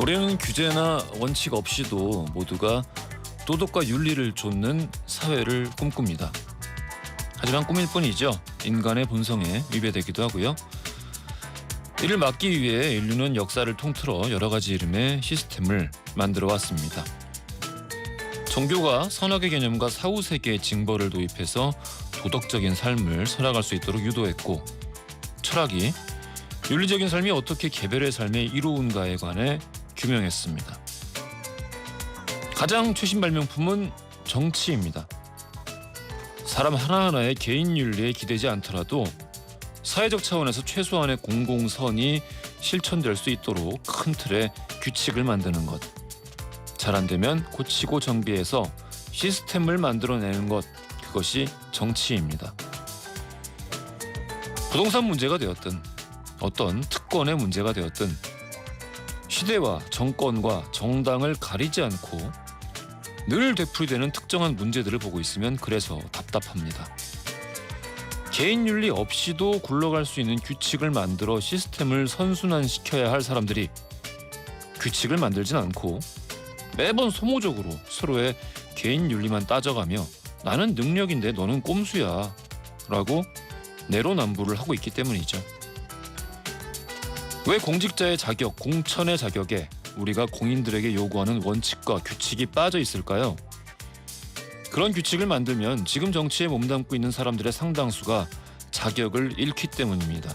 올해는 규제나 원칙 없이도 모두가 도덕과 윤리를 좇는 사회를 꿈꿉니다. 하지만 꿈일 뿐이죠. 인간의 본성에 위배되기도 하고요. 이를 막기 위해 인류는 역사를 통틀어 여러 가지 이름의 시스템을 만들어 왔습니다. 종교가 선악의 개념과 사후세계의 징벌을 도입해서 도덕적인 삶을 살아갈 수 있도록 유도했고, 철학이 윤리적인 삶이 어떻게 개별의 삶에 이로운가에 관해 규명했습니다. 가장 최신 발명품은 정치입니다. 사람 하나하나의 개인 윤리에 기대지 않더라도 사회적 차원에서 최소한의 공공선이 실천될 수 있도록 큰 틀의 규칙을 만드는 것. 잘 안 되면 고치고 정비해서 시스템을 만들어내는 것, 그것이 정치입니다. 부동산 문제가 되었든 어떤 특권의 문제가 되었든 시대와 정권과 정당을 가리지 않고 늘 되풀이되는 특정한 문제들을 보고 있으면 그래서 답답합니다. 개인 윤리 없이도 굴러갈 수 있는 규칙을 만들어 시스템을 선순환시켜야 할 사람들이 규칙을 만들진 않고 매번 소모적으로 서로의 개인 윤리만 따져가며 나는 능력인데 너는 꼼수야 라고 내로남불을 하고 있기 때문이죠. 왜 공직자의 자격, 공천의 자격에 우리가 공인들에게 요구하는 원칙과 규칙이 빠져 있을까요? 그런 규칙을 만들면 지금 정치에 몸담고 있는 사람들의 상당수가 자격을 잃기 때문입니다.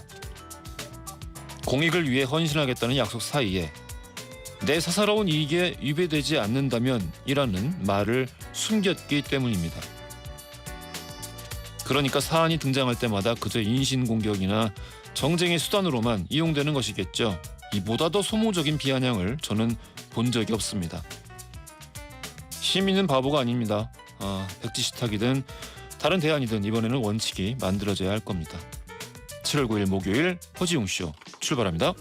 공익을 위해 헌신하겠다는 약속 사이에 내 사사로운 이익에 위배되지 않는다면 이라는 말을 숨겼기 때문입니다. 그러니까 사안이 등장할 때마다 그저 인신공격이나 정쟁의 수단으로만 이용되는 것이겠죠. 이보다 더 소모적인 비아냥을 저는 본 적이 없습니다. 시민은 바보가 아닙니다. 백지식탁이든 다른 대안이든 이번에는 원칙이 만들어져야 할 겁니다. 7월 9일 목요일 허지웅쇼 출발합니다.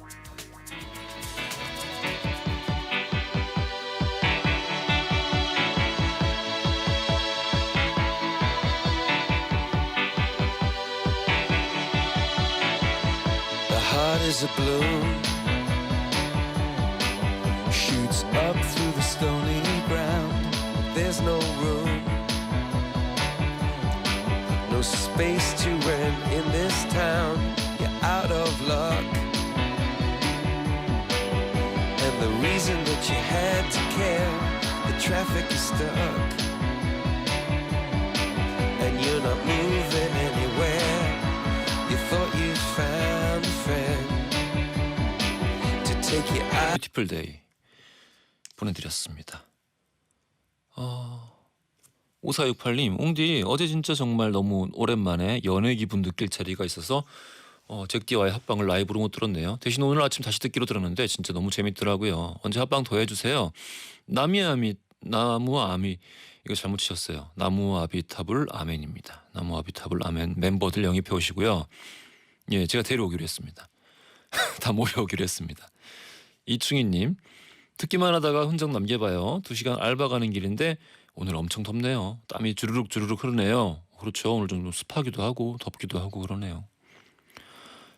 Heart is a balloon, shoots up through the stony ground. There's no room, no space to rent in this town. You're out of luck, and the reason that you had to care, the traffic is stuck, and you're not moving anywhere. You thought you found a friend to take you out. 뷰티풀 데이 보내드렸습니다. 5468님, 옹디 어제 진짜 정말 너무 오랜만에 연애 기분 느낄 자리가 있어서 잭디와의 합방을 라이브로 못 들었네요. 대신 오늘 아침 다시 듣기로 들었는데 진짜 너무 재밌더라고요. 언제 합방 더 해주세요. 나무아미 이거 잘못 치셨어요. 나무아비타불 아멘입니다. 나무아비타불 아멘 멤버들 영입해 오시고요. 예, 제가 데려오기로 했습니다. 다 모여오기로 했습니다. 이충희님, 듣기만 하다가 흔적 남겨봐요. 2시간 알바 가는 길인데 오늘 엄청 덥네요. 땀이 주르륵 흐르네요. 그렇죠. 오늘 좀 습하기도 하고 덥기도 하고 그러네요.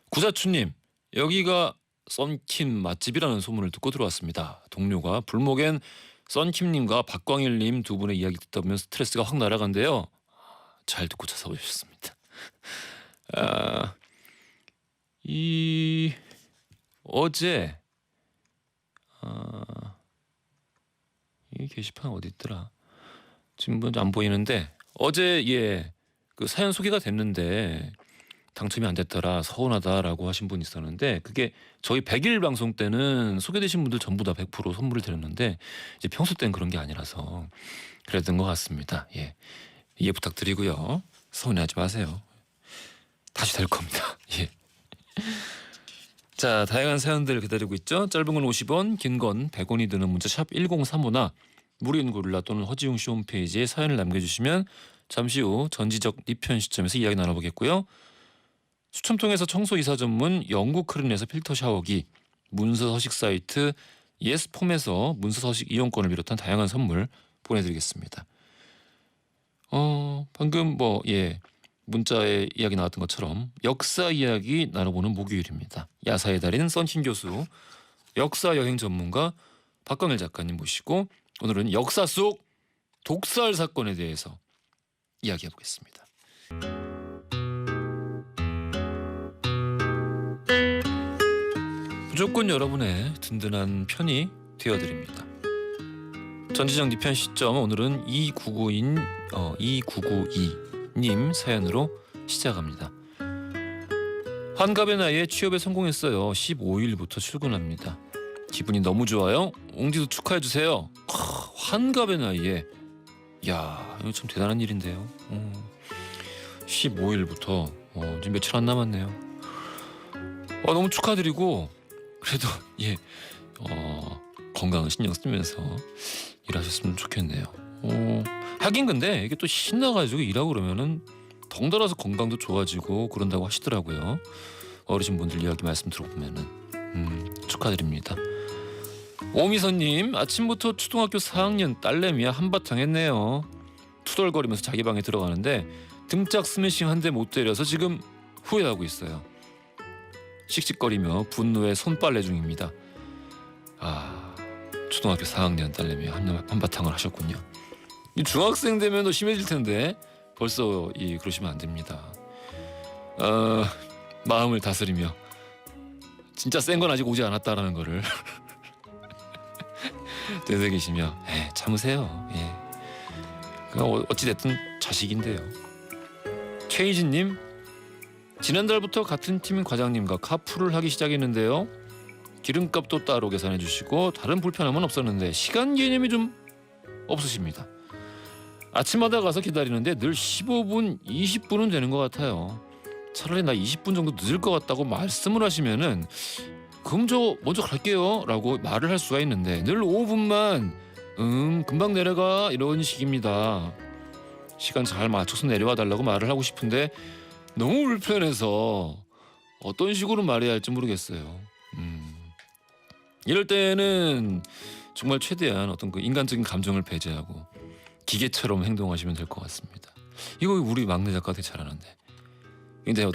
구사추님, 여기가 썬킴 맛집이라는 소문을 듣고 들어왔습니다. 동료가 불목엔 썬킴님과 박광일님 두 분의 이야기 듣다 보면 스트레스가 확 날아간대요. 잘 듣고 찾아오셨습니다. 어제 이 게시판 어디 있더라? 지금 안 보이는데 어제 그 사연 소개가 됐는데 당첨이 안 됐더라, 서운하다라고 하신 분이 있었는데, 그게 저희 100일 방송 때는 소개되신 분들 전부 다 100% 선물을 드렸는데 이제 평소 때는 그런 게 아니라서 그랬던 것 같습니다. 예, 이해 부탁드리고요. 서운해하지 마세요. 다시 될 겁니다. 예. 자, 다양한 사연들 기다리고 있죠. 짧은 건 50원, 긴 건 100원이 드는 문자 샵 1035나 무료인 고릴라 또는 허지웅씨 홈페이지에 사연을 남겨주시면 잠시 후 전지적 리편 시점에서 이야기 나눠보겠고요. 추첨 통해서 청소이사 전문 영국 크린에서 필터 샤워기, 문서 서식 사이트 예스폼에서 문서 서식 이용권을 비롯한 다양한 선물 보내드리겠습니다. 방금 문자에 이야기 나왔던 것처럼 역사 이야기 나눠보는 목요일입니다. 야사의 달인 썬킴 교수, 역사 여행 전문가 박광일 작가님 모시고 오늘은 역사 속 독살 사건에 대해서 이야기해 보겠습니다. 무조건 여러분의 든든한 편이 되어드립니다. 전지적 니편 시점 오늘은 2992님 사연으로 시작합니다. 환갑의 나이에 취업에 성공했어요. 15일부터 출근합니다. 기분이 너무 좋아요. 옹디도 축하해주세요. 환갑의 나이에 야 이거 참 대단한 일인데요. 15일부터 지금 며칠 안 남았네요. 너무 축하드리고 그래도 건강을 신경 쓰면서 일하셨으면 좋겠네요. 하긴 근데 이게 또 신나가지고 일하고 그러면은 덩달아서 건강도 좋아지고 그런다고 하시더라고요. 어르신분들 이야기 말씀 들어보면은 축하드립니다. 오미선님 아침부터 초등학교 4학년 딸내미와 한바탕 했네요. 투덜거리면서 자기 방에 들어가는데 등짝 스매싱 한 대 못 때려서 지금 후회하고 있어요. 씩씩거리며 분노에 손빨래 중입니다. 초등학교 4학년 딸내미와 한바탕을 하셨군요. 이 중학생 되면 더 심해질 텐데 벌써 그러시면 안 됩니다. 마음을 다스리며 진짜 센 건 아직 오지 않았다라는 거를 되새기시며 참으세요. 어찌 됐든 자식인데요. 최희진님 지난달부터 같은 팀 과장님과 카풀을 하기 시작했는데요. 기름값도 따로 계산해 주시고 다른 불편함은 없었는데 시간 개념이 좀 없으십니다. 아침마다 가서 기다리는데 늘 15분, 20분은 되는 것 같아요. 차라리 나 20분 정도 늦을 것 같다고 말씀을 하시면은 그럼 저 먼저 갈게요 라고 말을 할 수가 있는데 늘 5분만 금방 내려가 이런 식입니다. 시간 잘 맞춰서 내려와 달라고 말을 하고 싶은데 너무 불편해서 어떤 식으로 말해야 할지 모르겠어요. 이럴 때는 정말 최대한 어떤 그 인간적인 감정을 배제하고 기계처럼 행동하시면 될 것 같습니다. 이거 우리 막내 작가 되게 잘하는데. 근데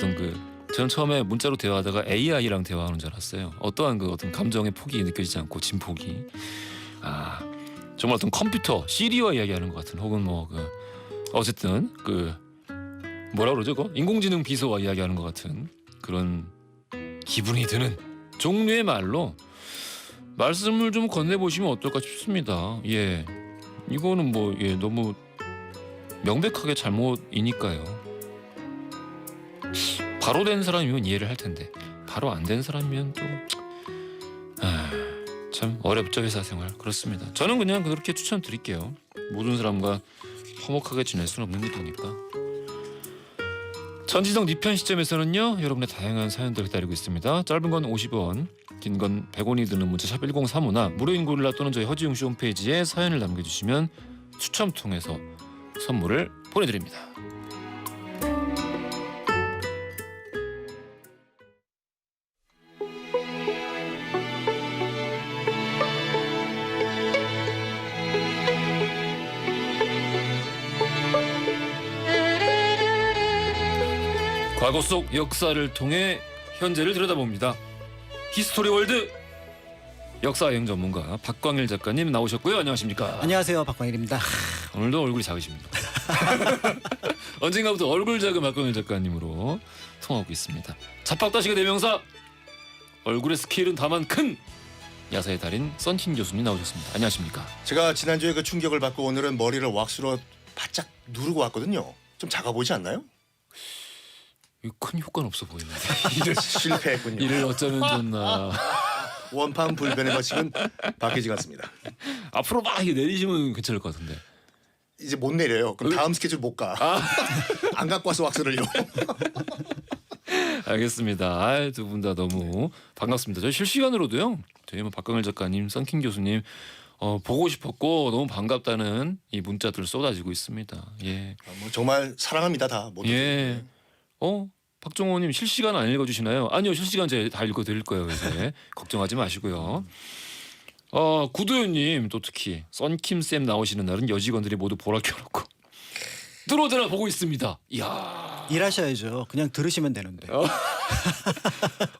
저는 처음에 문자로 대화하다가 AI랑 대화하는 줄 알았어요. 어떤 감정의 폭이 느껴지지 않고 진폭이. 정말 어떤 컴퓨터 시리와 이야기하는 것 같은 혹은 어쨌든 뭐라 그러죠? 인공지능 비서와 이야기하는 것 같은 그런 기분이 드는 종류의 말로 말씀을 좀 건네보시면 어떨까 싶습니다. 이거는 너무 명백하게 잘못이니까요. 바로 된 사람이면 이해를 할 텐데 바로 안 된 사람이면 또 참 어렵죠. 회사 생활. 그렇습니다. 저는 그냥 그렇게 추천드릴게요. 모든 사람과 화목하게 지낼 수는 없는 일이니까. 전지적 니편 시점에서는요 여러분의 다양한 사연들 기다리고 있습니다. 짧은 건 50원, 긴 건 100원이 드는 문자 샵 1035나 무료인 고릴라 또는 저희 허지웅씨 홈페이지에 사연을 남겨주시면 추첨 통해서 선물을 보내드립니다. 과거 속 역사를 통해 현재를 들여다봅니다. 히스토리 월드 역사 여행 전문가 박광일 작가님 나오셨고요. 안녕하십니까? 안녕하세요, 박광일입니다. 오늘도 얼굴이 작으십니다. 언젠가부터 얼굴 작은 박광일 작가님으로 통하고 있습니다. 잡박다식의 대명사 얼굴의 스케일은 다만 큰 야사의 달인 썬킴 교수님 나오셨습니다. 안녕하십니까? 제가 지난주에 그 충격을 받고 오늘은 머리를 왁스로 바짝 누르고 왔거든요. 좀 작아 보이지 않나요? 큰 효과는 없어 보이는데 실패했군요. 이를 어쩌면 좋나. 원판 불변의 법칙은 바뀌지 않습니다. 앞으로 막 내리시면 괜찮을 것 같은데. 이제 못 내려요. 그럼 다음 스케줄 못 가. 안 갖고 와서 왁스를요. 알겠습니다. 두 분 다 너무 반갑습니다. 저희 실시간으로도요. 저희 박광일 작가님, 썬킴 교수님 보고 싶었고 너무 반갑다는 이 문자들 쏟아지고 있습니다. 뭐 정말 사랑합니다 다 모두. 박정호님 실시간 안 읽어주시나요? 아니요, 실시간 제가 다 읽어드릴 거예요. 이제 걱정하지 마시고요. 구도현님 또 특히 썬킴 쌤 나오시는 날은 여직원들이 모두 보라 켜놓고 들어오잖아 보고 있습니다. 이야. 일하셔야죠. 그냥 들으시면 되는데.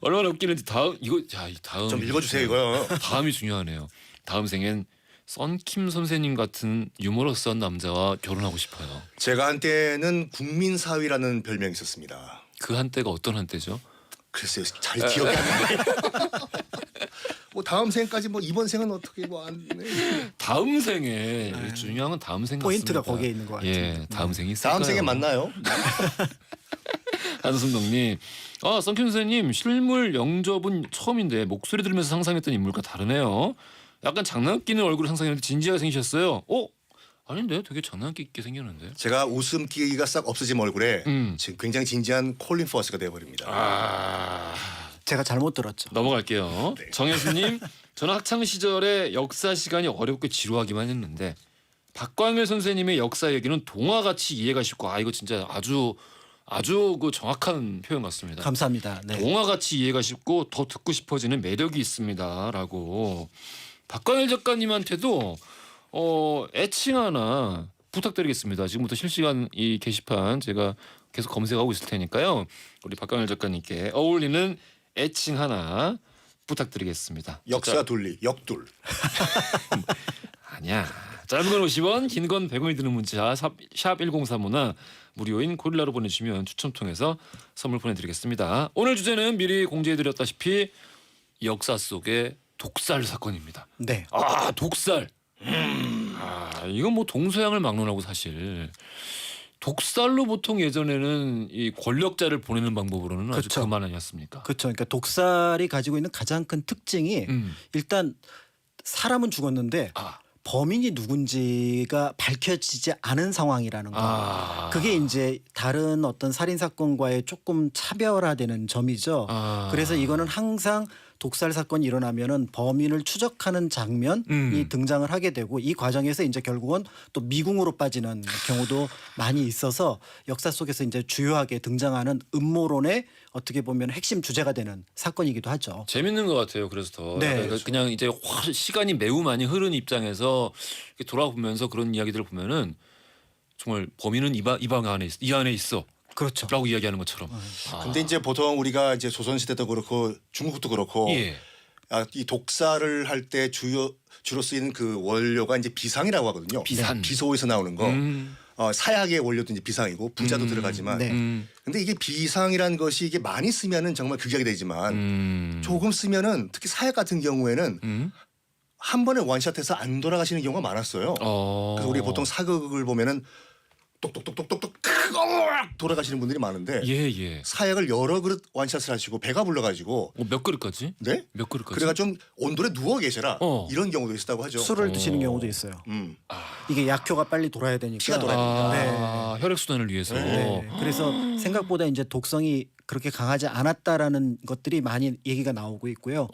얼마나 웃기는지 다음 좀 읽어주세요 이거요. 다음이 중요하네요. 다음 생엔 썬킴 선생님 같은 유머러스한 남자와 결혼하고 싶어요. 제가 한때는 국민사위라는 별명이 있었습니다. 그 한때가 어떤 한때죠? 글쎄요, 잘 기억이 안 나요. 뭐 다음 생까지 뭐 이번 생은 어떻게 뭐 안. 다음 생에 중요한 건 다음 생 포인트가 같습니다. 거기에 있는 것 같아요. 예, 다음 생이 있을까요? 다음 생에 만나요. 한순동님, 썬킴 선생님 실물 영접은 처음인데 목소리 들으면서 상상했던 인물과 다르네요. 약간 장난기는 얼굴을 상상했는데 진지하게 생기셨어요. 아닌데 되게 장난기 있게 생겼는데. 제가 웃음기가 싹 없어진 얼굴에 지금 굉장히 진지한 콜린 퍼스가 되어버립니다. 제가 잘못 들었죠. 넘어갈게요. 네. 정혜수님, 저는 학창 시절에 역사 시간이 어렵고 지루하기만 했는데 박광일 선생님의 역사 얘기는 동화같이 이해가 쉽고 이거 진짜 아주 그 정확한 표현 같습니다. 감사합니다. 네. 동화같이 이해가 쉽고 더 듣고 싶어지는 매력이 있습니다라고 박광일 작가님한테도 애칭 하나 부탁드리겠습니다. 지금부터 실시간 이 게시판 제가 계속 검색하고 있을 테니까요. 우리 박광일 작가님께 어울리는 애칭 하나 부탁드리겠습니다. 역사 둘리, 역둘. 아니야. 짧은 건 50원, 긴 건 100원이 드는 문자 샵 1035나 무료인 고릴라로 보내주시면 추첨 통해서 선물 보내드리겠습니다. 오늘 주제는 미리 공지해드렸다시피 역사 속의 독살 사건입니다. 네. 독살. 이건 뭐 동서양을 막론하고 사실 독살로 보통 예전에는 이 권력자를 보내는 방법으로는 아주 그쵸. 그만 아니었습니까? 그렇죠. 그러니까 독살이 가지고 있는 가장 큰 특징이 일단 사람은 죽었는데 범인이 누군지가 밝혀지지 않은 상황이라는 거. 그게 이제 다른 어떤 살인 사건과의 조금 차별화되는 점이죠. 그래서 이거는 항상 독살 사건이 일어나면은 범인을 추적하는 장면이 등장을 하게 되고 이 과정에서 이제 결국은 또 미궁으로 빠지는 경우도 많이 있어서 역사 속에서 이제 주요하게 등장하는 음모론의 어떻게 보면 핵심 주제가 되는 사건이기도 하죠. 재밌는 것 같아요. 그래서 더 네. 그러니까 그냥 이제 시간이 매우 많이 흐른 입장에서 이렇게 돌아보면서 그런 이야기들을 보면은 정말 범인은 이 안에 있어. 그렇죠. 라고 이야기하는 것처럼. 근데 이제 보통 우리가 이제 조선 시대도 그렇고 중국도 그렇고 예. 이 독살을 할 때 주로 쓰이는 그 원료가 이제 비상이라고 하거든요. 비산. 비소에서 나오는 거. 사약의 원료도 이제 비상이고 부자도 들어가지만. 네. 근데 이게 비상이라는 것이 이게 많이 쓰면은 정말 극약이 되지만 조금 쓰면은 특히 사약 같은 경우에는 한 번에 원샷해서 안 돌아가시는 경우가 많았어요. 그래서 우리 보통 사극을 보면은 똑똑똑똑똑똑 돌아가시는 분들이 많은데 예. 사약을 여러 그릇 원샷을 하시고 배가 불러가지고 몇 그릇까지? 네? 몇 그릇까지? 그래가 좀 온돌에 누워 계셔라 이런 경우도 있었다고 하죠. 술을 드시는 경우도 있어요. 이게 약효가 빨리 돌아야 되니까. 피가 돌아야 혈액 순환을 위해서. 네. 그래서 생각보다 이제 독성이 그렇게 강하지 않았다라는 것들이 많이 얘기가 나오고 있고요.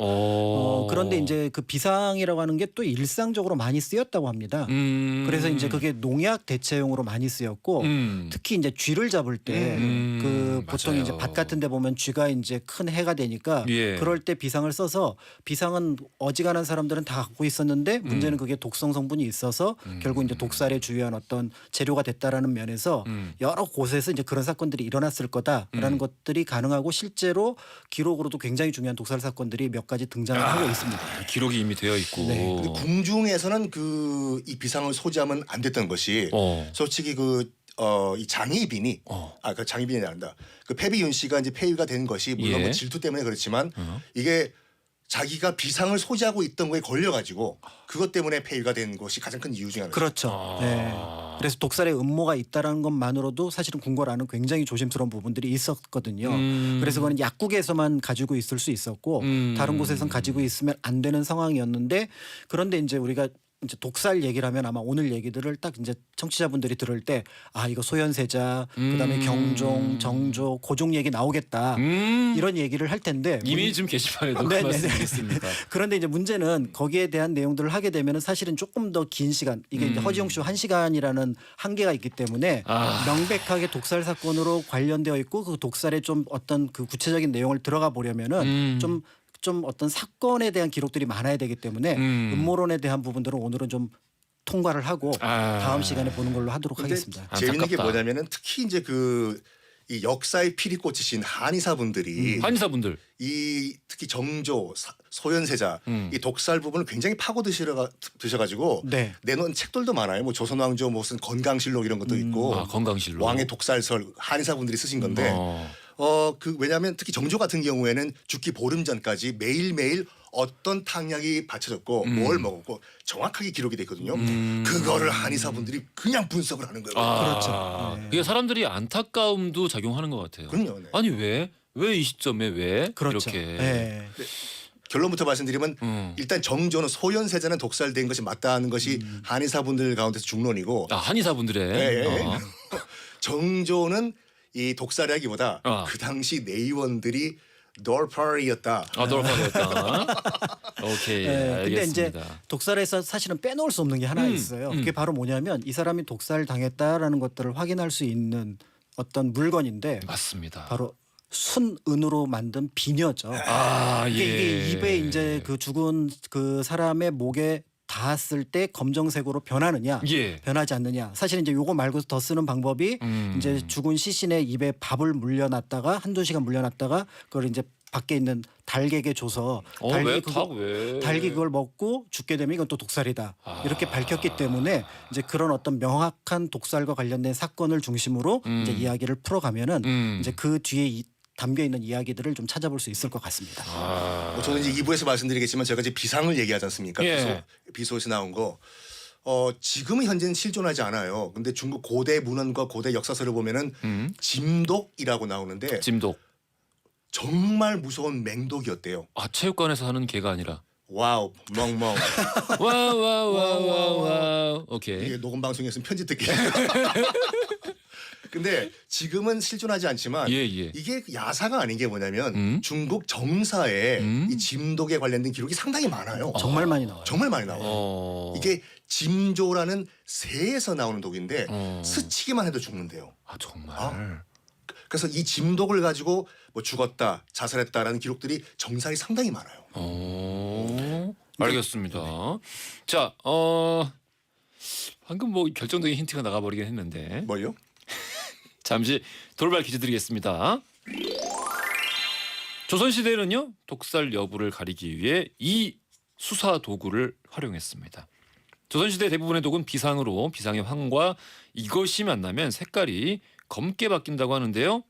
그런데 이제 그 비상이라고 하는 게 또 일상적으로 많이 쓰였다고 합니다. 그래서 이제 그게 농약 대체용으로 많이 쓰였고 특히 이제 쥐를 잡을 때 그 보통 맞아요. 이제 밭 같은 데 보면 쥐가 이제 큰 해가 되니까 예. 그럴 때 비상을 써서 비상은 어지간한 사람들은 다 갖고 있었는데 문제는 그게 독성 성분이 있어서 결국 이제 독살에 주요한 어떤 재료가 됐다라는 면에서 여러 곳에서 이제 그런 사건들이 일어났을 거다라는 것들이 가능하고 실제로 기록으로도 굉장히 중요한 독살 사건들이 몇 가지 등장을 하고 있습니다. 기록이 이미 되어 있고. 네. 근데 궁중에서는 이 비상을 소지하면 안 됐던 것이 솔직히 이 장희빈이 그 장희빈이 아니라 그 패비윤 씨가 이제 폐위가 된 것이 물론 예. 뭐 질투 때문에 그렇지만 이게 자기가 비상을 소지하고 있던 거에 걸려가지고 그것 때문에 폐위가 된 것이 가장 큰 이유 중에 하나죠. 그렇죠. 네. 그래서 독살의 음모가 있다라는 것만으로도 사실은 궁궐안은 굉장히 조심스러운 부분들이 있었거든요. 그래서 그건 약국에서만 가지고 있을 수 있었고 다른 곳에선 가지고 있으면 안 되는 상황이었는데 그런데 이제 우리가 이제 독살 얘기를 하면 아마 오늘 얘기들을 딱 이제 청취자분들이 들을 때 이거 소현세자 그다음에 경종, 정조, 고종 얘기 나오겠다 이런 얘기를 할 텐데 이미 지금 게시판에도 그 네네네. 말씀드렸습니다. 그런데 이제 문제는 거기에 대한 내용들을 하게 되면은 사실은 조금 더 긴 시간 이게 이제 허지용 씨 1시간이라는 한계가 있기 때문에 명백하게 독살 사건으로 관련되어 있고 그 독살의 좀 어떤 그 구체적인 내용을 들어가 보려면은 좀 어떤 사건에 대한 기록들이 많아야 되기 때문에 음모론에 대한 부분들은 오늘은 좀 통과를 하고 다음 시간에 보는 걸로 하도록 근데 하겠습니다. 재밌는 게 안타깝다. 뭐냐면은 특히 이제 이 역사의 피리 꽂히신 한의사분들이 한의사분들. 이 특히 정조, 소현세자 이 독살 부분을 굉장히 파고 드셔가지고 네. 내놓은 책들도 많아요. 뭐 조선왕조 무슨 건강실록 이런 것도 있고 아, 건강실로. 왕의 독살설 한의사분들이 쓰신 건데 그 왜냐하면 특히 정조 같은 경우에는 죽기 보름 전까지 매일매일 어떤 탕약이 받쳐졌고 뭘 먹었고 정확하게 기록이 돼 있거든요. 그거를 한의사분들이 그냥 분석을 하는 거예요. 그렇죠. 네. 이게 사람들이 안타까움도 작용하는 것 같아요. 그럼요. 네. 아니 왜 이 시점에 왜 그렇죠. 이렇게? 네. 결론부터 말씀드리면 일단 정조는 소현세자는 독살된 것이 맞다는 것이 한의사분들 가운데서 중론이고 아, 한의사분들의. 예. 어. 정조는 이 독살이라기보다 그 당시 내의원들이 돌파리였다. 아, 돌파였다. 오케이. 네, 근데 이제 알겠습니다. 독살에서 사실은 빼놓을 수 없는 게 하나 있어요. 그게 바로 뭐냐면 이 사람이 독살 당했다라는 것들을 확인할 수 있는 어떤 물건인데 맞습니다. 바로 순은으로 만든 비녀죠. 아, 예. 이게 입에 이제 그 죽은 그 사람의 목에 닿았을 때 검정색으로 변하느냐, 예. 변하지 않느냐. 사실 이제 요거 말고 더 쓰는 방법이 이제 죽은 시신의 입에 밥을 물려놨다가 한두 시간 물려놨다가 그걸 이제 밖에 있는 닭에게 줘서 닭이 그걸 먹고 죽게 되면 이건 또 독살이다. 이렇게 밝혔기 때문에 이제 그런 어떤 명확한 독살과 관련된 사건을 중심으로 이제 이야기를 풀어가면은 이제 그 뒤에 담겨 있는 이야기들을 좀 찾아볼 수 있을 것 같습니다. 뭐 저는 이제 2부에서 말씀드리겠지만 제가 이제 비상을 얘기하지 않습니까? 예. 비소에서 나온 거. 지금은 현재는 실존하지 않아요. 근데 중국 고대 문헌과 고대 역사서를 보면은 짐독이라고 나오는데 짐독. 정말 무서운 맹독이었대요. 아, 체육관에서 하는 개가 아니라. 와우, 멍멍. 와와와와와. 오케이. 이게 녹음 방송에서는 편집 듣기. 근데 지금은 실존하지 않지만 예. 이게 야사가 아닌 게 뭐냐면 중국 정사에 이 짐독에 관련된 기록이 상당히 많아요. 정말 많이 나와요. 정말 많이 나와요. 이게 짐조라는 새에서 나오는 독인데 스치기만 해도 죽는데요. 아, 정말. 그래서 이 짐독을 가지고 뭐 죽었다, 자살했다라는 기록들이 정사에 상당히 많아요. 알겠습니다. 자, 방금 뭐 결정적인 힌트가 나가버리긴 했는데 뭘요? 잠시 돌발 퀴즈 드리겠습니다. 조선시대에는요, 독살 여부를 가리기 위해 이 수사 도구를 활용했습니다. 조선시대 대부분의 독은 비상의 황과 이것이 만나면 색깔이 검게 바뀐다고 하는데요.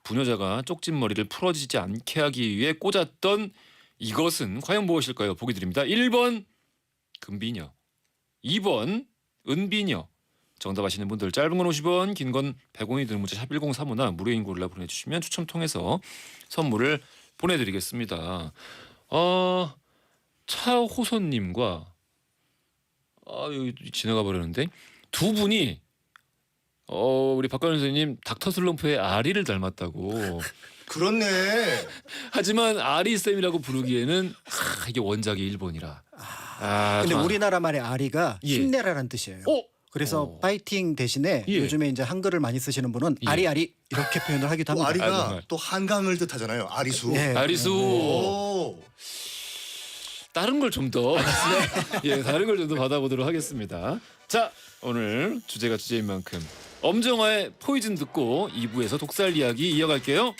부녀자가 쪽진 머리를 풀어지지 않게 하기 위해 꽂았던 이것은 과연 무엇일까요? 보기 드립니다. 1번 금비녀, 2번 은비녀. 정답 아시는 분들 짧은 건 50원, 긴 건 100원이 드는 문자 샵 1035나 무료인 글로 보내주시면 추첨 통해서 선물을 보내드리겠습니다. 차호선님과 여기 지나가 버렸는데 두 분이 우리 박관원 선생님 닥터 슬럼프의 아리를 닮았다고. 그렇네. 하지만 아리 쌤이라고 부르기에는 이게 원작이 일본이라. 근데 우리나라 말의 아리가 예. 힘내라는 뜻이에요. 그래서 파이팅 대신에 예. 요즘에 이제 한글을 많이 쓰시는 분은 예. 아리 이렇게 표현을 하기도 또 합니다. 아리가 정말. 또 한강을 뜻하잖아요. 아리수. 네. 아리수. 오. 다른 걸 좀 더 다른 걸 좀 더 받아보도록 하겠습니다. 자, 오늘 주제가 주제인 만큼 엄정화의 포이즌 듣고 2부에서 독살 이야기 이어갈게요.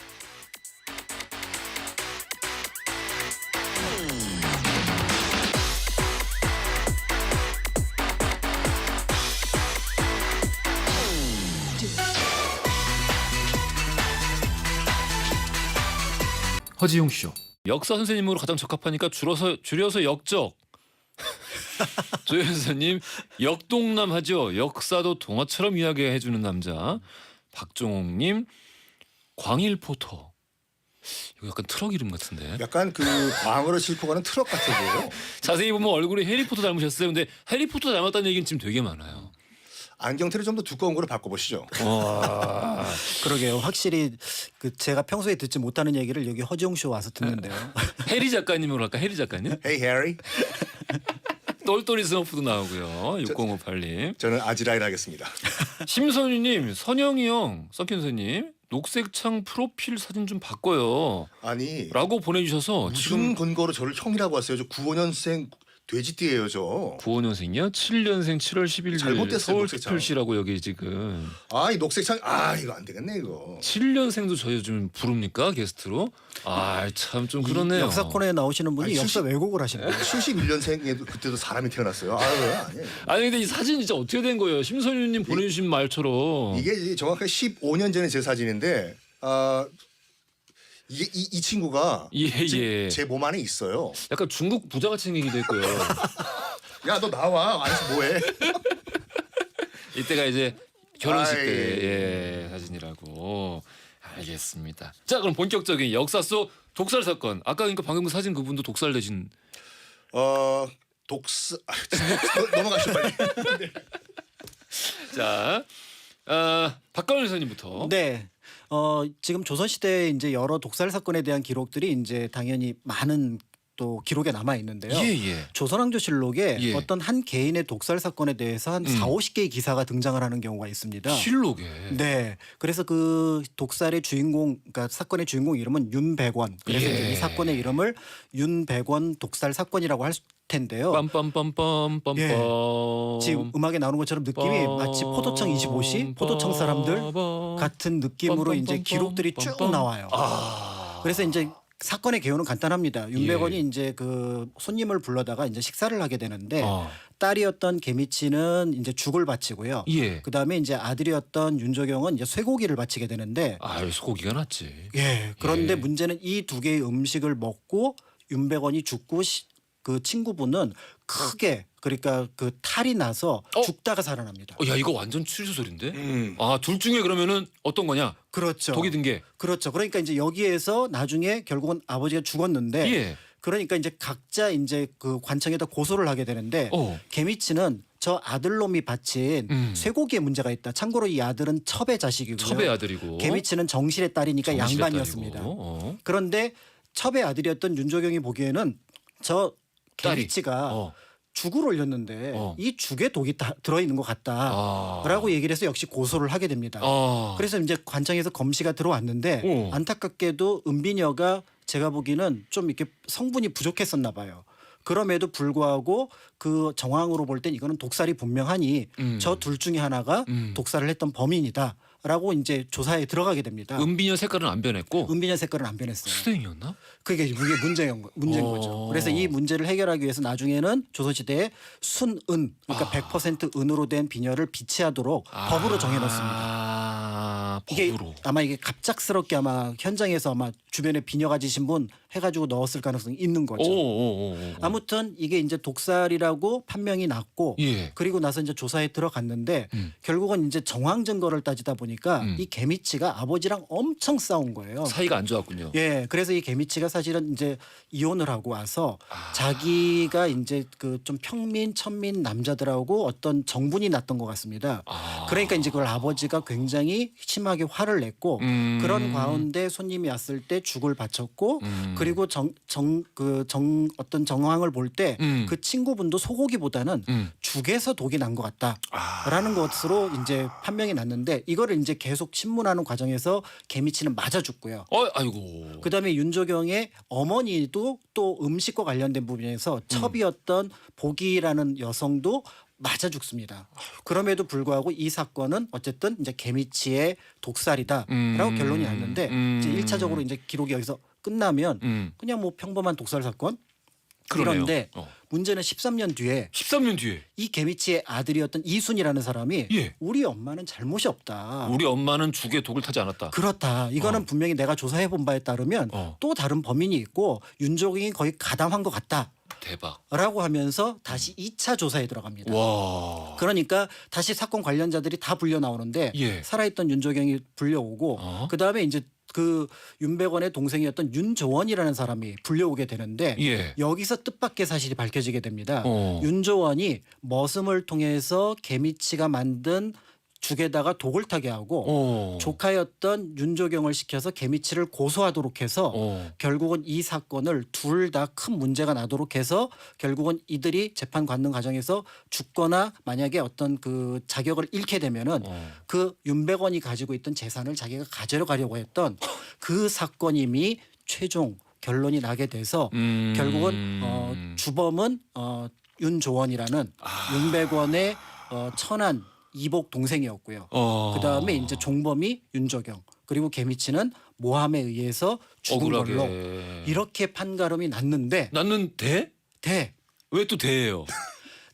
허지용 쇼. 역사 선생님으로 가장 적합하니까 줄여서 역적. 조현서님 역동남 하죠. 역사도 동화처럼 이야기해주는 남자. 박종옥님 광일포터. 이거 약간 트럭 이름 같은데. 약간 그 광어를 싣고 가는 트럭 같아 보여요. 자세히 보면 얼굴이 해리포터 닮으셨어요. 근데 해리포터 닮았다는 얘기는 지금 되게 많아요. 안경테를 좀 더 두꺼운 거로 바꿔보시죠. 그러게요. 확실히 그 제가 평소에 듣지 못하는 얘기를 여기 허지용 쇼 와서 듣는데요. 해리 작가님으로 할까? 해리 작가님? Hey Harry. 똘똘이 스머프도 나오고요. 6058님. 저는 아지라일 하겠습니다. 심선유님, 선영이 형, 썬킨선님 녹색창 프로필 사진 좀 바꿔요. 아니 라고 보내주셔서 무슨 지금 근거로 저를 형이라고 하세요? 저 95년생 돼지띠예요 저. 95년생이요? 7년생 7월 11일 잘못됐어요, 녹색창. 서울특별시라고 여기 지금. 이 녹색창 이거 안 되겠네 이거. 7년생도 저희 요즘 부릅니까 게스트로? 참 좀 그러네요. 역사 코너에 나오시는 분이 아니, 역사 왜곡을 하시는 거예요. 71년생에도 그때도 사람이 태어났어요. 아니에요. 아니 근데 이 사진 진짜 어떻게 된 거예요? 심선유님 보내주신 말처럼. 이게 정확하게 15년 전에 제 사진인데 이게 이 친구가 예. 제 몸 안에 있어요. 약간 중국 부자같이 생기기도 했고요. 야 너 나와 안에서 뭐해? 이때가 이제 결혼식 아이. 때 사진이라고. 알겠습니다. 자 그럼 본격적인 역사 속 독살 사건. 아까 그러니까 방금 그 사진 그분도 독살 되신. 독스 넘어가시죠 빨리. 자 박가원 선생님부터. 네. 지금 조선시대에 이제 여러 독살 사건에 대한 기록들이 이제 당연히 많은 또 기록에 남아 있는데요. 예. 조선왕조실록에 예. 어떤 한 개인의 독살 사건에 대해서 한 40-50개의 기사가 등장을 하는 경우가 있습니다. 실록에. 네. 그래서 그 독살의 주인공, 그러니까 사건의 주인공 이름은 윤백원. 그래서 예. 이제 이 사건의 이름을 윤백원 독살 사건이라고 할 텐데요. 빰빰빰빰빰빰. 예. 지금 음악에 나오는 것처럼 느낌이 마치 포도청 25시, 포도청 사람들 같은 느낌으로 이제 기록들이 쭉 나와요. 그래서 이제 사건의 개요는 간단합니다. 윤백원이 이제 그 손님을 불러다가 이제 식사를 하게 되는데 딸이었던 개미치는 이제 죽을 바치고요. 예. 그 다음에 이제 아들이었던 윤조경은 이제 쇠고기를 바치게 되는데. 소고기가 낫지. 예. 그런데 문제는 이 두 개의 음식을 먹고 윤백원이 죽고 그 친구분은 크게 그러니까 그 탈이 나서 죽다가 살아납니다. 야 이거 완전 추리소설인데. 둘 중에 그러면은 어떤 거냐? 그렇죠. 독이 든 게. 그렇죠. 그러니까 이제 여기에서 나중에 결국은 아버지가 죽었는데. 예. 그러니까 이제 각자 이제 그 관청에다 고소를 하게 되는데 개미치는 저 아들놈이 바친 쇠고기에 문제가 있다. 참고로 이 아들은 첩의 자식이고요. 첩의 아들이고. 개미치는 정실의 딸이니까 정실의 양반이었습니다. 딸이고. 그런데 첩의 아들이었던 윤조경이 보기에는 저 개미치가 죽을 올렸는데 이 죽에 독이 들어있는 것 같다라고 얘기를 해서 역시 고소를 하게 됩니다. 그래서 이제 관청에서 검시가 들어왔는데 안타깝게도 은비녀가 제가 보기에는 좀 이렇게 성분이 부족했었나 봐요. 그럼에도 불구하고 그 정황으로 볼 땐 이거는 독살이 분명하니 저 둘 중에 하나가 독살을 했던 범인이다라고 이제 조사에 들어가게 됩니다. 은비녀 색깔은 안 변했고. 은비녀 색깔은 안 변했어요. 수댕이었나? 그게 문제인 거죠. 그래서 이 문제를 해결하기 위해서 나중에는 조선시대에 순은 그러니까 100% 은으로 된 비녀를 비치하도록 법으로 정해놓습니다. 이게 법으로. 아마 이게 갑작스럽게 아마 현장에서 아마 주변에 비녀 가지신 분 해가지고 넣었을 가능성이 있는 거죠. 아무튼 이게 이제 독살이라고 판명이 났고 그리고 나서 이제 조사에 들어갔는데 결국은 이제 정황 증거를 따지다 보니까 이 개미치가 아버지랑 엄청 싸운 거예요. 사이가 안 좋았군요. 예, 그래서 이 개미치가 사실은 이제 이혼을 하고 와서 자기가 이제 그 좀 평민 천민 남자들하고 어떤 정분이 났던 것 같습니다. 그러니까 이제 그걸 아버지가 굉장히 심하게 화를 냈고 그런 가운데 손님이 왔을 때 죽을 바쳤고 그리고 어떤 정황을 볼 때 그 친구분도 소고기보다는 죽에서 독이 난 것 같다라는 것으로 이제 판명이 났는데 이거를 이제 계속 신문하는 과정에서 개미치는 맞아 죽고요. 아이고. 그다음에 윤조경의 어머니도 또 음식과 관련된 부분에서 첩이었던 복이라는 여성도 맞아 죽습니다. 그럼에도 불구하고 이 사건은 어쨌든 이제 개미치의 독살이다라고 결론이 났는데 이제 1차적으로 이제 기록이 여기서 끝나면 그냥 뭐 평범한 독살 사건. 그런데 문제는 13년 뒤에 이 개미치의 아들이었던 이순이라는 사람이 우리 엄마는 잘못이 없다. 우리 엄마는 죽에 독을 타지 않았다. 그렇다. 이거는 분명히 내가 조사해 본 바에 따르면 또 다른 범인이 있고 윤조경이 거의 가담한 것 같다. 대박. 라고 하면서 다시 2차 조사에 들어갑니다. 와. 그러니까 다시 사건 관련자들이 다 불려 나오는데 살아있던 윤조경이 불려오고 그다음에 이제 그 윤백원의 동생이었던 윤조원이라는 사람이 불려오게 되는데 여기서 뜻밖의 사실이 밝혀지게 됩니다. 윤조원이 머슴을 통해서 개미치가 만든 죽에다가 독을 타게 하고 조카였던 윤조경을 시켜서 개미치를 고소하도록 해서 결국은 이 사건을 둘 다 큰 문제가 나도록 해서 결국은 이들이 재판 받는 과정에서 죽거나 만약에 어떤 그 자격을 잃게 되면은 그 윤백원이 가지고 있던 재산을 자기가 가져가려고 했던 그 사건임이 최종 결론이 나게 돼서 결국은 주범은 윤조원이라는 윤백원의 천안 이복 동생이었고요. 그다음에 이제 종범이 윤조경 그리고 개미치는 모함에 의해서 죽은 억울하게. 걸로 이렇게 판가름이 났는데 났는데 대 왜 또 대예요?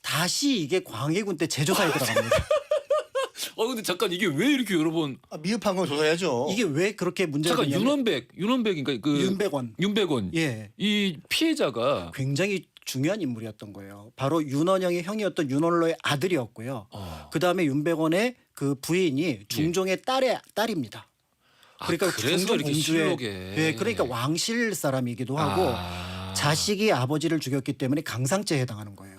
다시 이게 광해군 때 재조사에 들어갑니다. 근데 잠깐 이게 왜 이렇게 여러 번 미흡한 건 조사해야죠. 이게 왜 그렇게 문제가 잠깐 되냐면 윤원백인가 그 윤백원 예. 이 피해자가 굉장히 중요한 인물이었던 거예요. 바로 윤원영의 형이었던 윤원로의 아들이었고요. 그다음에 윤백원의 그 부인이 중종의 딸입니다. 그러니까 그래서 중종 이렇게 공주의 실록에. 예, 그러니까 왕실 사람이기도 하고 자식이 아버지를 죽였기 때문에 강상죄에 해당하는 거예요.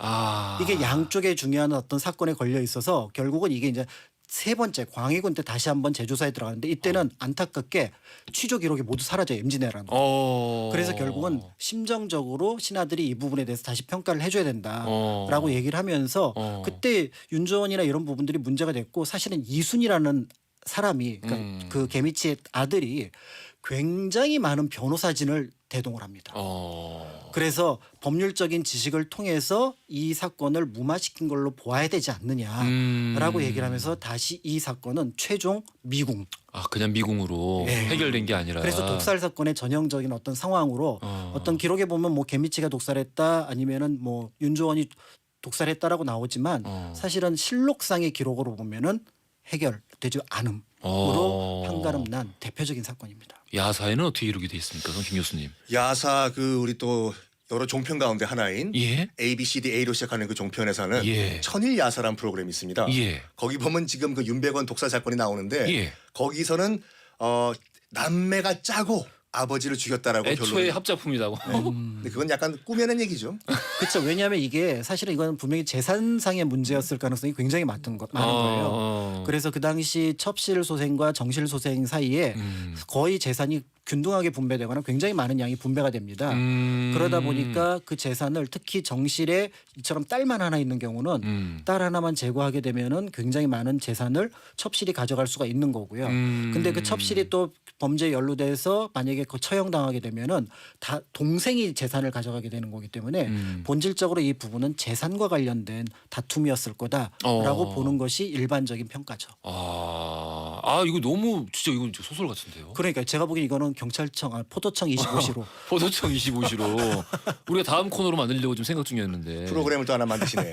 이게 양쪽에 중요한 어떤 사건에 걸려 있어서 결국은 이게 이제 세 번째 광해군 때 다시 한번 재조사에 들어가는데 이때는 안타깝게 취조 기록이 모두 사라져요. 임진왜란. 그래서 결국은 심정적으로 신하들이 이 부분에 대해서 다시 평가를 해줘야 된다라고 얘기를 하면서 그때 윤조원이나 이런 부분들이 문제가 됐고 사실은 이순이라는 사람이 그러니까 그 개미치의 아들이 굉장히 많은 변호사진을 대동을 합니다. 그래서 법률적인 지식을 통해서 이 사건을 무마시킨 걸로 보아야 되지 않느냐라고 얘기를 하면서 다시 이 사건은 최종 미궁. 그냥 미궁으로 해결된 게 아니라. 그래서 독살 사건의 전형적인 어떤 상황으로 어떤 기록에 보면 뭐 개미치가 독살했다 아니면은 뭐 윤조원이 독살했다라고 나오지만 사실은 실록상의 기록으로 보면은 해결되지 않음으로 판가름 난 대표적인 사건입니다. 야사에는 어떻게 이루게 돼 있습니까, 김 교수님? 야사 그 우리 또 여러 종편 가운데 하나인 A, B, C, D, A로 시작하는 그 종편에서는 천일 야사라는 프로그램이 있습니다. 거기 보면 지금 그 윤백원 독살 사건이 나오는데 거기서는 남매가 짜고 아버지를 죽였다라고 애초에 결론이. 합작품이라고. 근데 그건 약간 꾸며낸 얘기죠. 그렇죠. 왜냐하면 이게 사실은 이건 분명히 재산상의 문제였을 가능성이 굉장히 많은 거예요. 그래서 그 당시 첩실 소생과 정실 소생 사이에 거의 재산이 균등하게 분배되거나 굉장히 많은 양이 분배가 됩니다. 그러다 보니까 그 재산을 특히 정실에 이처럼 딸만 하나 있는 경우는 딸 하나만 제거하게 되면은 굉장히 많은 재산을 첩실이 가져갈 수가 있는 거고요. 근데 그 첩실이 또 범죄에 연루돼서 만약에 그 처형당하게 되면은 다 동생이 재산을 가져가게 되는 거기 때문에 본질적으로 이 부분은 재산과 관련된 다툼이었을 거다라고 보는 것이 일반적인 평가죠. 이거 너무 진짜 이건 소설 같은데요. 그러니까 제가 보기엔 이거는 경찰청 포도청 25시로 포도청 25시로 우리가 다음 코너로 만들려고 좀 생각 중이었는데. 프로그램을 또 하나 만드시네.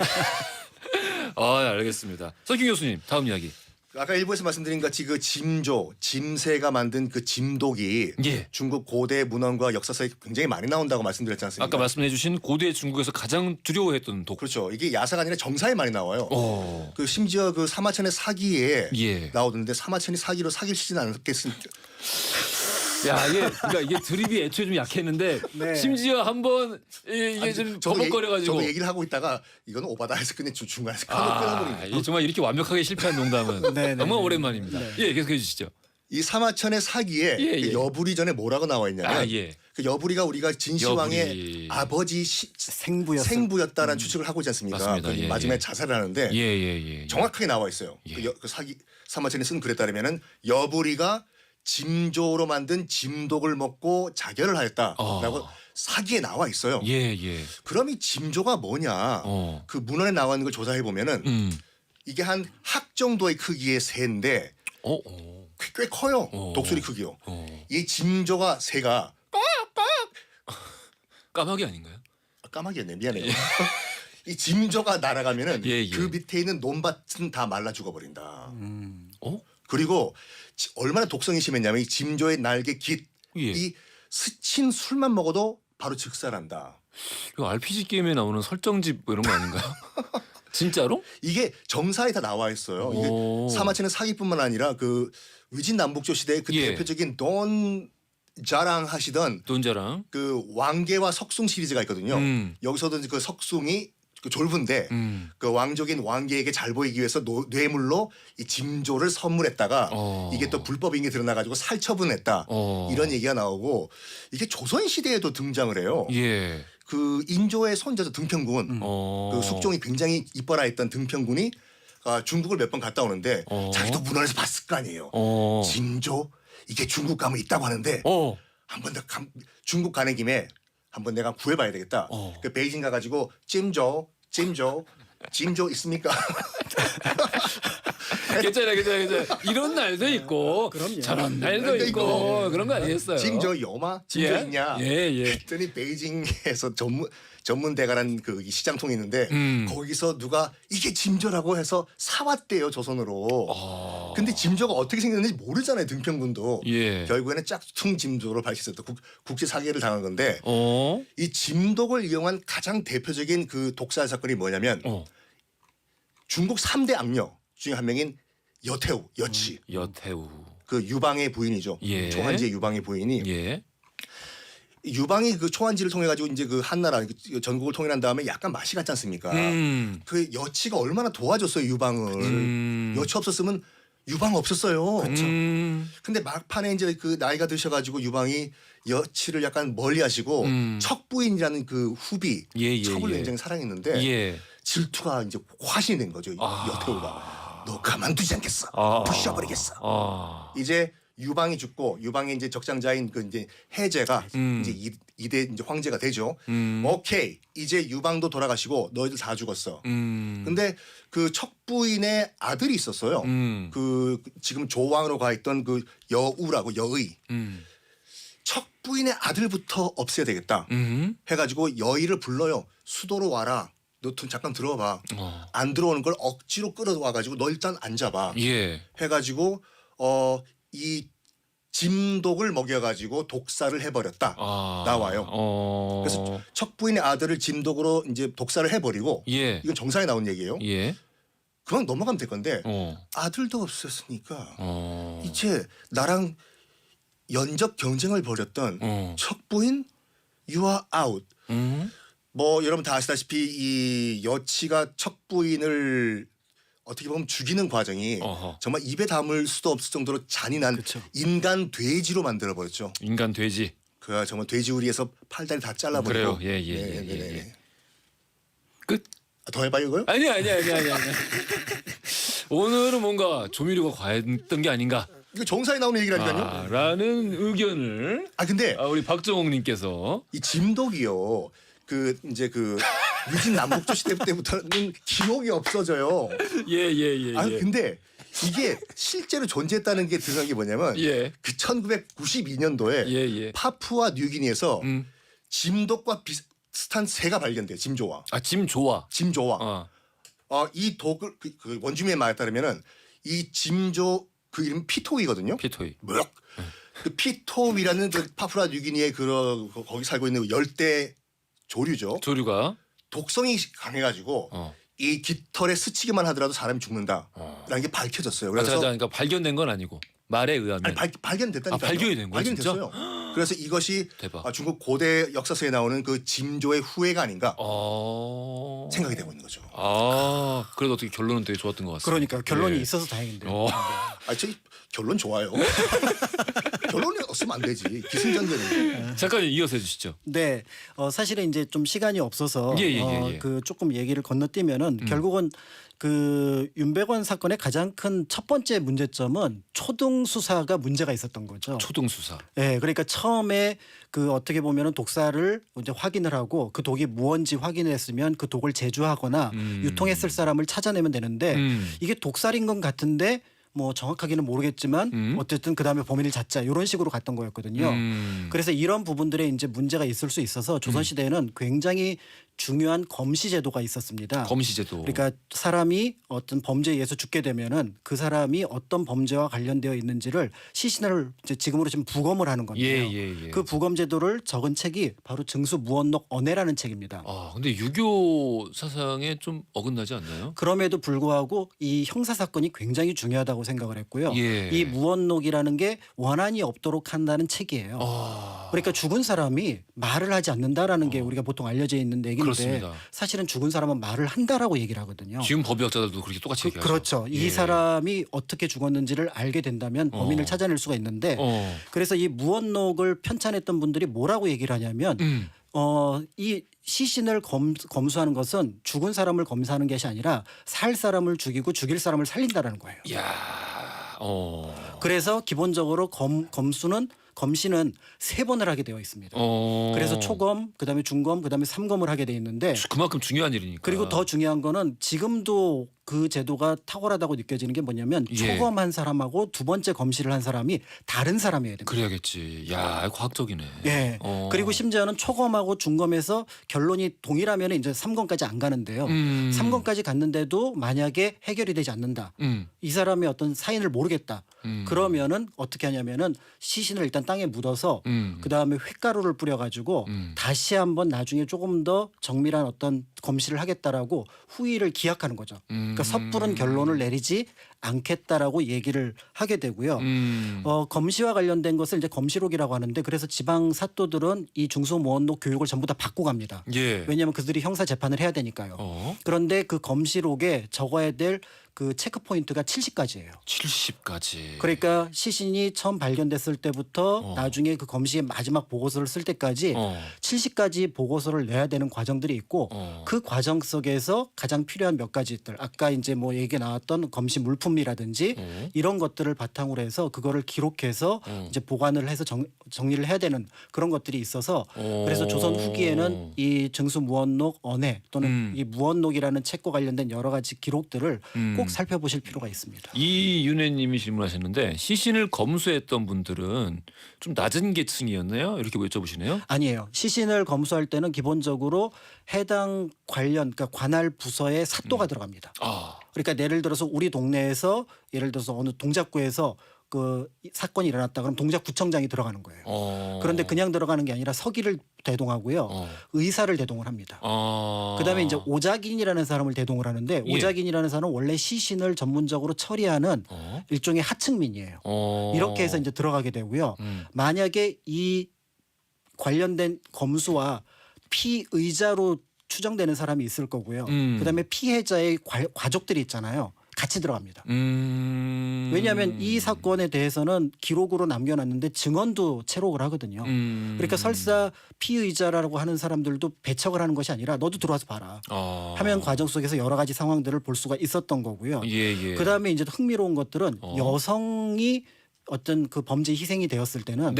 알겠습니다. 서김 교수님 다음 이야기. 아까 일부에서 말씀드린 같이 그 짐조, 짐새가 만든 그 짐독이 중국 고대 문헌과 역사서에 굉장히 많이 나온다고 말씀드렸지 않습니까? 아까 말씀해 주신 고대 중국에서 가장 두려워했던 독. 그렇죠. 이게 야사가 아니라 정사에 많이 나와요. 그 심지어 그 사마천의 사기에 나오던데 사마천이 사기로 사기치진 않겠습니까? 그러니까 이게 드립이 애초에 좀 약했는데 심지어 한번 이게 좀 버벅거려가지고 저도 얘기를 하고 있다가 이거는 오바다 해서 그냥 중간에서 끊어버리네. 정말 이렇게 완벽하게 실패한 농담은 정말 오랜만입니다. 계속해 주시죠. 이 사마천의 사기에 그 여부리 전에 뭐라고 나와 있냐면 그 여부리가 우리가 진시황의 아버지 생부였다라는 추측을 하고 있지 않습니까? 맞습니다. 마지막에 자살을 하는데 정확하게 나와 있어요. 그 사마천이 쓴 글에 따르면은 여부리가 짐조로 만든 짐독을 먹고 자결을 하였다라고 사기에 나와 있어요. 그럼 이 짐조가 뭐냐? 그 문헌에 나와 있는 걸 조사해 보면은 이게 한 학 정도의 크기의 새인데 꽤 커요. 독수리 크기요. 이 짐조가 새가 까마귀 아닌가요? 까마귀였네. 미안해요. 이 짐조가 날아가면은 그 밑에 있는 논밭은 다 말라 죽어버린다. 그리고 얼마나 독성이 심했냐면 이 짐조의 날개 깃, 이 스친 술만 먹어도 바로 즉살한다. 이거 RPG 게임에 나오는 설정집 뭐 이런 거 아닌가요? 진짜로? 이게 정사에 다 나와 있어요. 이게 사마천의 사기뿐만 아니라 그 위진 남북조 시대의 그 대표적인 돈 자랑하시던 돈자랑 그 왕계와 석숭 시리즈가 있거든요. 여기서도 그 석숭이 그 졸부인데 그 왕족인 왕계에게 잘 보이기 위해서 뇌물로 이 짐조를 선물했다가 이게 또 불법인 게 드러나가지고 살처분했다 이런 얘기가 나오고 이게 조선 시대에도 등장을 해요. 그 인조의 손자죠 등평군 그 숙종이 굉장히 이뻐라했던 등평군이 중국을 몇 번 갔다 오는데 자기도 문헌에서 봤을 거 아니에요. 짐조 이게 중국 가면 있다고 하는데 한번 더 중국 가는 김에 한번 내가 구해봐야 되겠다. 그 베이징 가가지고 짐조 짐조 있습니까? 괜찮아. 이런 날도 있고 그럼요. 저런 날도 날도 있고 있고. 그런 거 아니겠어요? 짐조 요마? 짐조 예? 있냐? 예. 그랬더니 베이징에서 전문대가라는 그 시장통이 있는데 거기서 누가 이게 짐조라고 해서 사왔대요 조선으로. 근데 짐조가 어떻게 생겼는지 모르잖아요 등평군도. 예. 결국에는 짝퉁 짐조로 밝혀졌다. 국제 사기를 당한 건데 어. 이 짐독을 이용한 가장 대표적인 그 독살 사건이 뭐냐면 중국 3대 악녀 중에 한 명인 여태우 여치. 여태우. 그 유방의 부인이죠. 예. 초한지의 유방의 부인이 예. 유방이 그 초한지를 통해 가지고 이제 그 한나라 그 전국을 통일한 다음에 약간 맛이 갔지 않습니까? 그 여치가 얼마나 도와줬어요 유방을. 여치 없었으면 유방 없었어요. 그렇죠. 근데 막판에 이제 그 나이가 드셔가지고 유방이 여치를 약간 멀리하시고 척부인이라는 그 후비 예, 척을 예. 굉장히 사랑했는데 예. 질투가 이제 화신이 된 거죠. 여태우가 너 가만두지 않겠어. 부셔버리겠어. 이제 유방이 죽고 유방의 이제 적장자인 그 이제 해제가 이제 이대 이제 황제가 되죠. 오케이 이제 유방도 돌아가시고 너희들 다 죽었어. 근데 그 척부인의 아들이 있었어요. 그 지금 조왕으로 가 있던 그 여우라고 여의. 척부인의 아들부터 없애야 되겠다. 해가지고 여의를 불러요. 수도로 와라. 너 잠깐 들어봐. 안 들어오는 걸 억지로 끌어와가지고 너 일단 앉아봐. 예. 해가지고 이 짐독을 먹여가지고 독살을 해버렸다. 나와요. 그래서 척부인의 아들을 짐독으로 이제 독살을 해버리고 예. 이건 정상에 나온 얘기예요. 예. 그만 넘어가면 될 건데 아들도 없었으니까 이제 나랑 연적 경쟁을 벌였던 척부인 you are out. 뭐 여러분 다 아시다시피 이 여치가 척부인을 어떻게 보면 죽이는 과정이 정말 입에 담을 수도 없을 정도로 잔인한 그쵸. 인간 돼지로 만들어 버렸죠. 인간 돼지. 그 정말 돼지우리에서 팔다리 다 잘라버리고. 그래요. 예. 끝. 더 해봐요 이거요? 아니야. 오늘은 뭔가 조미료가 과했던 게 아닌가. 이거 정사에 나오는 얘기라니까요. 라는 의견을 근데 우리 박정옥님께서 이 짐독이요. 그 이제 그 위진 남북조 시대 때부터는 기억이 없어져요. 예. 근데 이게 실제로 존재했다는 게 드러난 게 뭐냐면 예. 그 1992년도에 예. 파푸아 뉴기니에서 짐독과 비슷한 새가 발견돼요. 짐조화. 짐 좋아. 짐조화. 이 독을 그 원주민의 말에 따르면은 이 짐조 그 이름 피토이거든요. 피토이. 그 피토이라는 그 파푸아 뉴기니의 거기 살고 있는 열대 조류죠. 조류가 독성이 강해가지고 이 깃털에 스치기만 하더라도 사람이 죽는다라는 게 밝혀졌어요. 그래서 그러니까 발견된 건 아니고 말에 의하면 발견됐다니까요. 발견이 된 거야, 진짜? 발견됐어요. 그래서 이것이 대박. 중국 고대 역사서에 나오는 그 짐조의 후예가 아닌가 생각이 되고 있는 거죠. 그래도 어떻게 결론은 되게 좋았던 것 같습니다. 그러니까 결론이 예. 있어서 다행인데요. 저 결론 좋아요. 결론이 없으면 안 되지. 기승전결은. 잠깐 이어서 해주시죠. 네, 사실은 이제 좀 시간이 없어서 예. 그 조금 얘기를 건너뛰면은 결국은 그 윤백원 사건의 가장 큰 첫 번째 문제점은 초등 수사가 문제가 있었던 거죠. 초등 수사. 네, 그러니까 처음에 그 어떻게 보면은 독사를 이제 확인을 하고 그 독이 무언지 확인했으면 그 독을 제조하거나 유통했을 사람을 찾아내면 되는데 이게 독살인 건 같은데 뭐 정확하게는 모르겠지만 어쨌든 그다음에 범인을 찾자 이런 식으로 갔던 거였거든요. 그래서 이런 부분들에 이제 문제가 있을 수 있어서 조선시대에는 굉장히 중요한 검시 제도가 있었습니다. 검시 제도. 그러니까 사람이 어떤 범죄에 의해서 죽게 되면은 그 사람이 어떤 범죄와 관련되어 있는지를 시신을 이제 지금으로 지금 부검을 하는 건데요. 예. 그 부검 제도를 적은 책이 바로 증수무언록 언해라는 책입니다. 근데 유교 사상에 좀 어긋나지 않나요? 그럼에도 불구하고 이 형사 사건이 굉장히 중요하다고 생각을 했고요. 예. 이 무언록이라는 게 원한이 없도록 한다는 책이에요. 그러니까 죽은 사람이 말을 하지 않는다라는 게 우리가 보통 알려져 있는 얘기인데 그렇습니다. 사실은 죽은 사람은 말을 한다라고 얘기를 하거든요. 지금 법의학자들도 그렇게 똑같이 얘기하죠. 그렇죠. 이 사람이 어떻게 죽었는지를 알게 된다면 범인을 찾아낼 수가 있는데 그래서 이 무언록을 편찬했던 분들이 뭐라고 얘기를 하냐면 이 시신을 검수하는 것은 죽은 사람을 검사하는 것이 아니라 살 사람을 죽이고 죽일 사람을 살린다라는 거예요. 이야. 그래서 기본적으로 검수는 검시는 3번을 하게 되어 있습니다. 그래서 초검, 그다음에 중검, 그다음에 3검을 하게 돼 있는데 그만큼 중요한 일이니까. 그리고 더 중요한 거는 지금도 그 제도가 탁월하다고 느껴지는 게 뭐냐면 예. 초검한 사람하고 2번째 검시를 한 사람이 다른 사람이어야 됩니다. 그래야겠지. 야, 과학적이네. 예. 그리고 심지어는 초검하고 중검에서 결론이 동일하면 이제 3검까지 안 가는데요. 3검까지 갔는데도 만약에 해결이 되지 않는다. 이 사람의 어떤 사인을 모르겠다. 그러면은 어떻게 하냐면은 시신을 일단 땅에 묻어서 그다음에 횟가루를 뿌려가지고 다시 한번 나중에 조금 더 정밀한 어떤 검시를 하겠다라고 후위를 기약하는 거죠. 그러니까 섣부른 결론을 내리지 않겠다라고 얘기를 하게 되고요. 검시와 관련된 것을 이제 검시록이라고 하는데 그래서 지방 사또들은 이 중수모원록 교육을 전부 다 받고 갑니다. 예. 왜냐하면 그들이 형사 재판을 해야 되니까요. 그런데 그 검시록에 적어야 될 그 체크 포인트가 70가지예요. 70가지. 그러니까 시신이 처음 발견됐을 때부터 나중에 그 검시의 마지막 보고서를 쓸 때까지 70가지 보고서를 내야 되는 과정들이 있고 그 과정 속에서 가장 필요한 몇 가지들 아까 이제 뭐 얘기 나왔던 검시 물품이라든지 이런 것들을 바탕으로 해서 그거를 기록해서 이제 보관을 해서 정리를 해야 되는 그런 것들이 있어서 그래서 조선 후기에는 이 증수무원록 언해 또는 이 무원록이라는 책과 관련된 여러 가지 기록들을 꼭 살펴보실 필요가 있습니다. 이윤혜님이 질문하셨는데 시신을 검수했던 분들은 좀 낮은 계층이었나요? 이렇게 여쭤보시네요. 아니에요. 시신을 검수할 때는 기본적으로 해당 관련 그러니까 관할 부서의 사또가 들어갑니다. 그러니까 예를 들어서 우리 동네에서 예를 들어서 어느 동작구에서 그 사건이 일어났다 그러면 동작구청장이 들어가는 거예요. 그런데 그냥 들어가는 게 아니라 서기를 대동하고요. 의사를 대동을 합니다. 그다음에 이제 오작인이라는 사람을 대동을 하는데 오작인이라는 사람은 원래 시신을 전문적으로 처리하는 일종의 하층민이에요. 이렇게 해서 이제 들어가게 되고요. 만약에 이 관련된 검수와 피의자로 추정되는 사람이 있을 거고요. 그다음에 피해자의 가족들이 있잖아요. 같이 들어갑니다. 왜냐하면 이 사건에 대해서는 기록으로 남겨놨는데 증언도 채록을 하거든요. 그러니까 설사 피의자라고 하는 사람들도 배척을 하는 것이 아니라 너도 들어와서 봐라 하면 과정 속에서 여러 가지 상황들을 볼 수가 있었던 거고요. 그다음에 이제 흥미로운 것들은 여성이 어떤 그 범죄 희생이 되었을 때는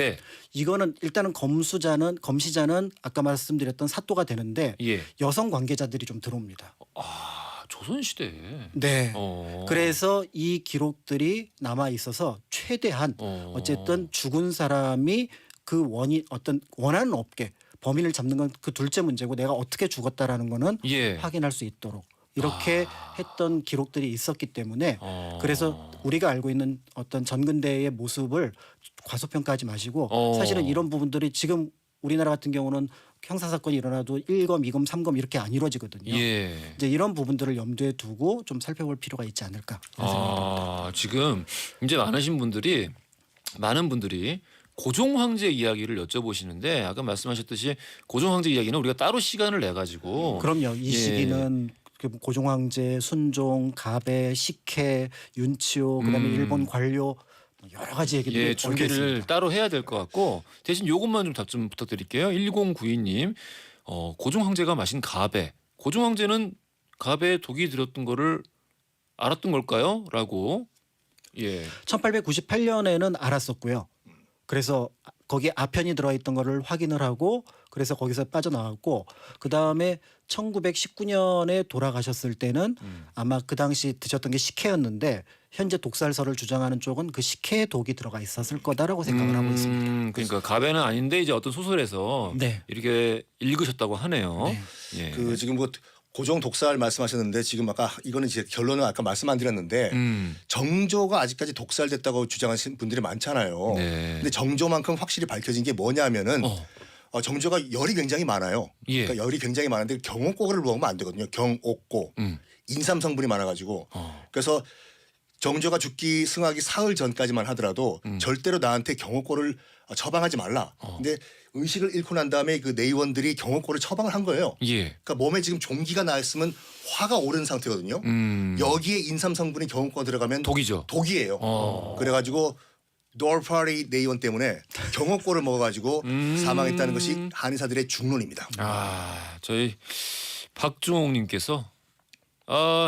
이거는 일단은 검시자는 아까 말씀드렸던 사또가 되는데 여성 관계자들이 좀 들어옵니다. 조선시대. 네. 그래서 이 기록들이 남아 있어서 최대한 어쨌든 죽은 사람이 그 원인 어떤 원한은 없게 범인을 잡는 건 그 둘째 문제고 내가 어떻게 죽었다라는 거는 확인할 수 있도록 이렇게 했던 기록들이 있었기 때문에 그래서 우리가 알고 있는 어떤 전근대의 모습을 과소평가하지 마시고 사실은 이런 부분들이 지금 우리나라 같은 경우는 형사 사건이 일어나도 1검, 2검, 3검 이렇게 안 이루어지거든요. 이제 이런 부분들을 염두에 두고 좀 살펴볼 필요가 있지 않을까 생각합니다. 지금 이제 많은 분들이 고종 황제 이야기를 여쭤보시는데 아까 말씀하셨듯이 고종 황제 이야기는 우리가 따로 시간을 내 가지고 그럼요. 이 시기는 고종 황제, 순종, 가배, 식혜, 윤치호 그다음에 일본 관료 여러 가지 얘기들이 준비를 따로 해야 될 것 같고 대신 요것만 좀 답 좀 부탁드릴게요. 1092님 고종 황제가 마신 가배. 고종 황제는 가배에 독이 들었던 거를 알았던 걸까요? 라고. 1898년에는 알았었고요. 그래서 거기에 아편이 들어있던 거를 확인을 하고 그래서 거기서 빠져나왔고 그다음에 1919년에 돌아가셨을 때는 아마 그 당시 드셨던 게 식혜였는데 현재 독살설을 주장하는 쪽은 그 식혜에 독이 들어가 있었을 거다라고 생각을 하고 있습니다. 그러니까 가배는 아닌데 이제 어떤 소설에서 이렇게 읽으셨다고 하네요. 그 지금 뭐 고종 독살 말씀하셨는데 지금 아까 이거는 이제 결론은 아까 말씀 안 드렸는데 정조가 아직까지 독살됐다고 주장하시는 분들이 많잖아요. 근데 정조만큼 확실히 밝혀진 게 뭐냐면은 정조가 열이 굉장히 많아요. 그러니까 열이 굉장히 많은데 경옥고를 먹으면 안 되거든요. 경옥고 인삼 성분이 많아가지고 그래서 정조가 죽기 승하기 사흘 전까지만 하더라도 절대로 나한테 경옥고를 처방하지 말라. 근데 의식을 잃고 난 다음에 그 내의원들이 경옥고를 처방을 한 거예요. 그러니까 몸에 지금 종기가 나 있으면 화가 오른 상태거든요. 여기에 인삼 성분이 경옥고가 들어가면 독이에요. 그래가지고 노르파리 내의원 때문에 경옥고를 먹어가지고 사망했다는 것이 한의사들의 중론입니다. 저희 박종옥님께서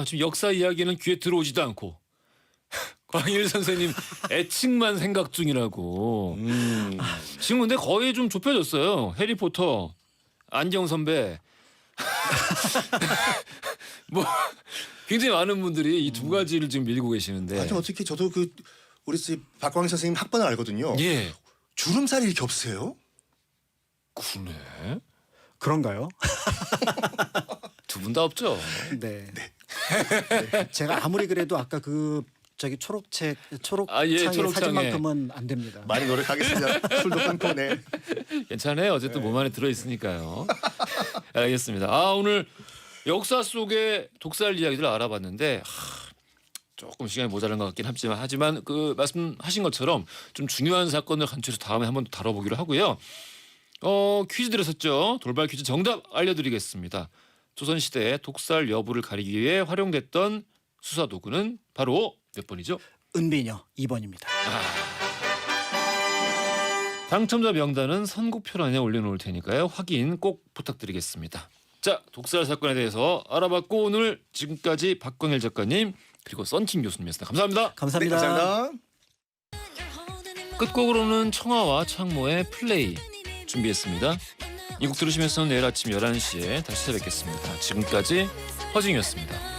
지금 역사 이야기는 귀에 들어오지도 않고 광일 선생님 애칭만 생각 중이라고. 지금 근데 거의 좀 좁혀졌어요. 해리포터, 안경 선배. 뭐 굉장히 많은 분들이 이 두 가지를 지금 밀고 계시는데. 아니 어떻게 저도 그 우리 박광일 선생님 학번을 알거든요. 예. 주름살이 이렇게 없으세요? 그래? 그런가요? 두 분 다 없죠. 네. 제가 아무리 그래도 아까 그 저기 초록창의 초록창에. 사진만큼은 안 됩니다. 많이 노력하겠습니다. 술도 끊고 네. 괜찮아요. 어쨌든 몸 안에 들어 있으니까요. 알겠습니다. 오늘 역사 속의 독살 이야기들을 알아봤는데 조금 시간이 모자란 것 같긴 하지만 그 말씀하신 것처럼 좀 중요한 사건을 간추려서 다음에 한번 다뤄보기로 하고요. 퀴즈 드렸었죠. 돌발 퀴즈 정답 알려드리겠습니다. 조선시대의 독살 여부를 가리기 위해 활용됐던 수사 도구는 바로 몇 번이죠? 은비녀 2번입니다. 당첨자 명단은 선곡표란에 올려놓을 테니까요. 확인 꼭 부탁드리겠습니다. 자, 독살 사건에 대해서 알아봤고 오늘 지금까지 박광일 작가님 그리고 썬팅 교수님이었습니다. 감사합니다. 감사합니다. 네, 감사합니다. 끝곡으로는 청아와 창모의 플레이 준비했습니다. 이 곡 들으시면서 내일 아침 11시에 다시 찾아뵙겠습니다. 지금까지 허징이었습니다.